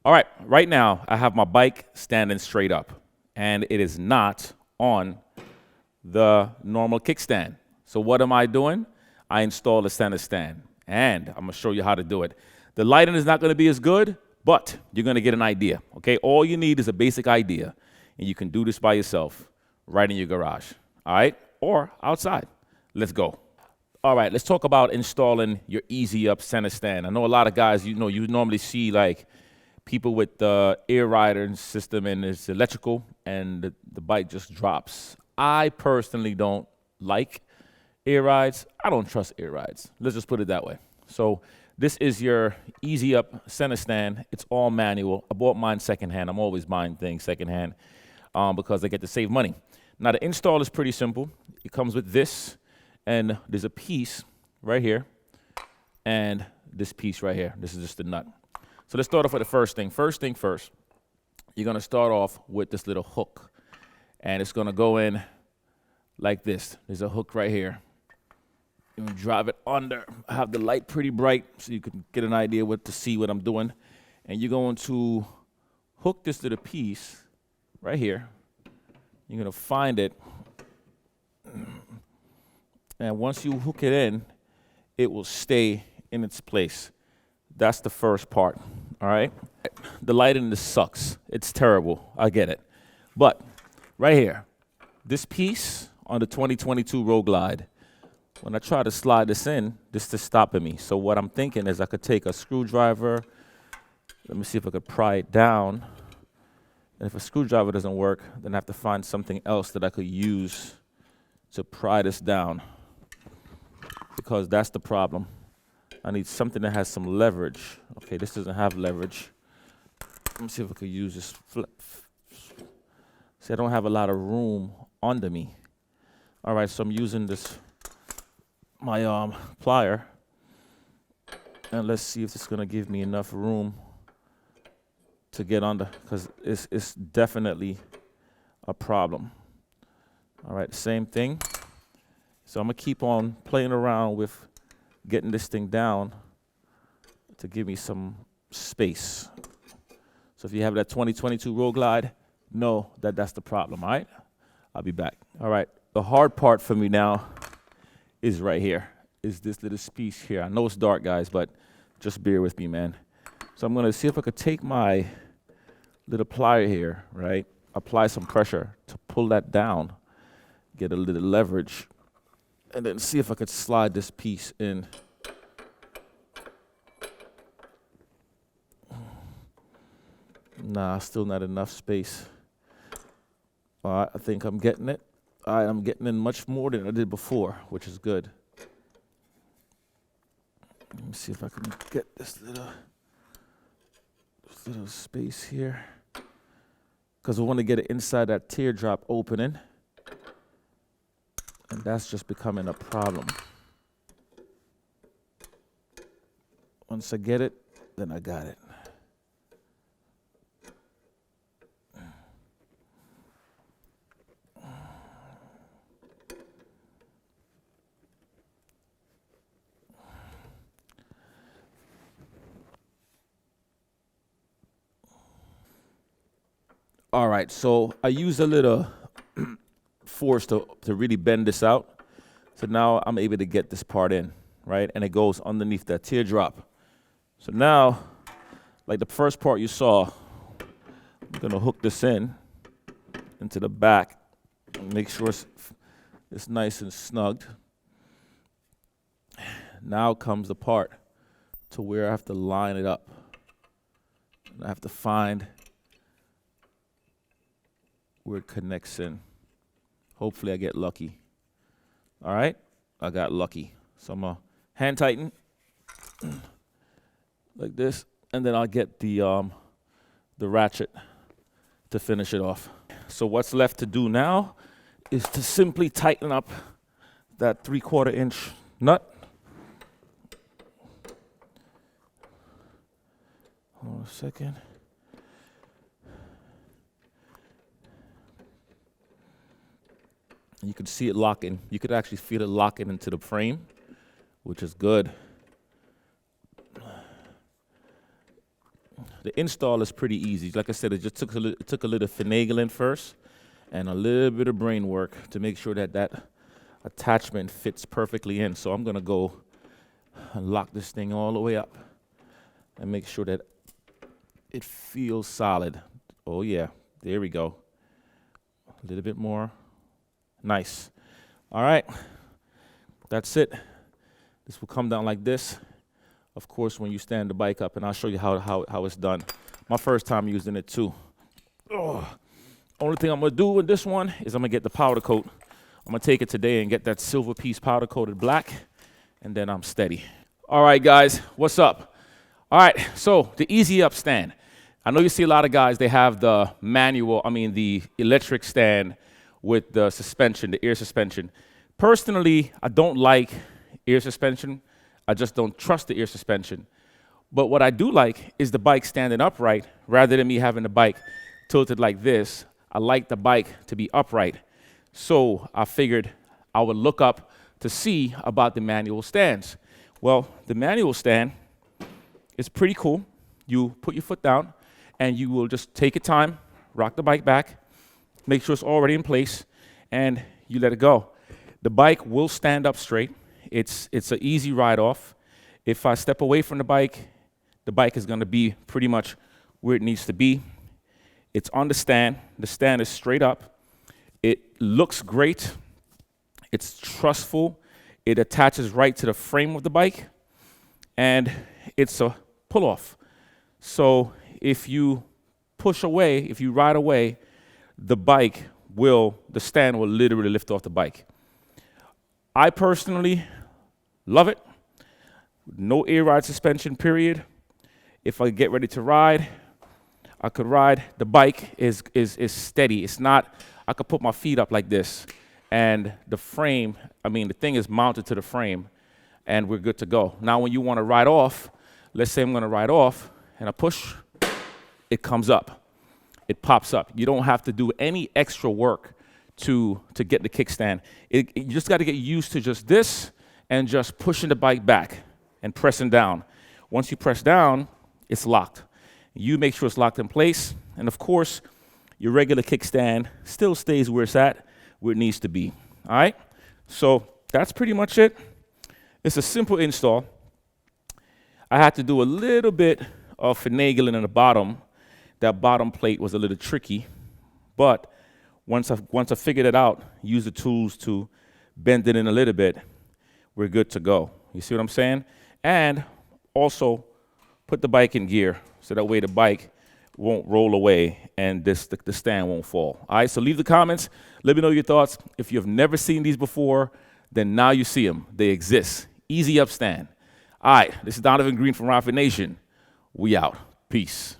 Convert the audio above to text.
All right, right now I have my bike standing straight up, and it is not on the normal kickstand. So what am I doing? I installed a center stand, and I'm gonna show you how to do it. The lighting is not gonna be as good, but you're gonna get an idea, okay? All you need is a basic idea, and you can do this by yourself right in your garage, all right? Or outside. Let's go. All right, let's talk about installing your Easy Up center stand. I know a lot of guys, you normally see like people with the air rider system and it's electrical and the bike just drops. I personally don't like air rides. I don't trust air rides. Let's just put it that way. So this is your Easy Up center stand. It's all manual. I bought mine secondhand. I'm always buying things secondhand because I get to save money. Now the install is pretty simple. It comes with this, and there's a piece right here, and this piece right here. This is just the nut. So let's start off with the first thing. First thing first, you're gonna start off with this little hook, and it's gonna go in like this. There's a hook right here. You can drive it under. I have the light pretty bright so you can get an idea to see what I'm doing. And you're going to hook this to the piece right here. You're gonna find it. And once you hook it in, it will stay in its place. That's the first part, all right? The lighting this sucks. It's terrible, I get it. But right here, this piece on the 2022 Road Glide, when I try to slide this in, this is stopping me. So what I'm thinking is I could take a screwdriver. Let me see if I could pry it down. And if a screwdriver doesn't work, then I have to find something else that I could use to pry this down, because that's the problem. I need something that has some leverage. Okay, this doesn't have leverage. Let me see if I could use this flip. See, I don't have a lot of room under me. All right, so I'm using this, my plier, and let's see if it's gonna give me enough room to get under, because it's definitely a problem. All right, same thing. So I'm gonna keep on playing around with getting this thing down to give me some space. So if you have that 2022 Road Glide, know that that's the problem, all right? I'll be back. All right, the hard part for me now is right here, is this little piece here. I know it's dark, guys, but just bear with me, man. So I'm gonna see if I could take my little plier here, right? Apply some pressure to pull that down, get a little leverage, and then see if I could slide this piece in. Nah, still not enough space. All right, I think I'm getting it. All right, I'm getting in much more than I did before, which is good. Let me see if I can get this little space here, because I want to get it inside that teardrop opening, and that's just becoming a problem. Once I get it, then I got it. All right, so I used a little force to really bend this out. So now I'm able to get this part in, right? And it goes underneath that teardrop. So now, like the first part you saw, I'm gonna hook this into the back and make sure it's nice and snugged. Now comes the part to where I have to line it up. And I have to find where it connects in. Hopefully I get lucky. All right, I got lucky. So I'm gonna hand tighten like this, and then I'll get the ratchet to finish it off. So what's left to do now is to simply tighten up that 3/4 inch nut. Hold on a second. You can see it locking. You could actually feel it locking into the frame, which is good. The install is pretty easy. Like I said, it just took a little finagling first and a little bit of brain work to make sure that that attachment fits perfectly in. So I'm gonna go and lock this thing all the way up and make sure that it feels solid. Oh yeah, there we go. A little bit more. Nice. All right, that's it. This will come down like this. Of course, when you stand the bike up, and I'll show you how it's done. My first time using it too. Only thing I'm gonna do with this one is I'm gonna get the powder coat. I'm gonna take it today and get that silver piece powder coated black, and then I'm steady. All right, guys, what's up? All right, so the easy up stand. I know you see a lot of guys, they have the the electric stand with the suspension, the ear suspension. Personally, I don't like ear suspension. I just don't trust the ear suspension. But what I do like is the bike standing upright rather than me having the bike tilted like this. I like the bike to be upright. So I figured I would look up to see about the manual stands. Well, the manual stand is pretty cool. You put your foot down and you will just take your time, rock the bike back, make sure it's already in place, and you let it go. The bike will stand up straight. It's an easy ride off. If I step away from the bike is gonna be pretty much where it needs to be. It's on the stand. The stand is straight up. It looks great. It's trustful. It attaches right to the frame of the bike, and it's a pull-off. So if you push away, if you ride away, the stand will literally lift off the bike. I personally love it. No air ride suspension, period. If I get ready to ride, I could ride. The bike is steady. It's not, I could put my feet up like this, and the frame, the thing is mounted to the frame, and we're good to go. Now when you want to ride off, let's say I'm going to ride off, and I push, it comes up. It pops up. You don't have to do any extra work to get the kickstand. You just got to get used to just this and just pushing the bike back and pressing down. Once you press down, it's locked. You make sure it's locked in place, and of course, your regular kickstand still stays where it's at, where it needs to be. All right? So that's pretty much it. It's a simple install. I had to do a little bit of finagling in the bottom. That bottom plate was a little tricky, but once I figured it out, use the tools to bend it in a little bit, we're good to go. You see what I'm saying? And also put the bike in gear so that way the bike won't roll away and the stand won't fall. All right, so leave the comments. Let me know your thoughts. If you've never seen these before, then now you see them. They exist. Easy up stand. All right, this is Donovan Green from Raffin Nation. We out. Peace.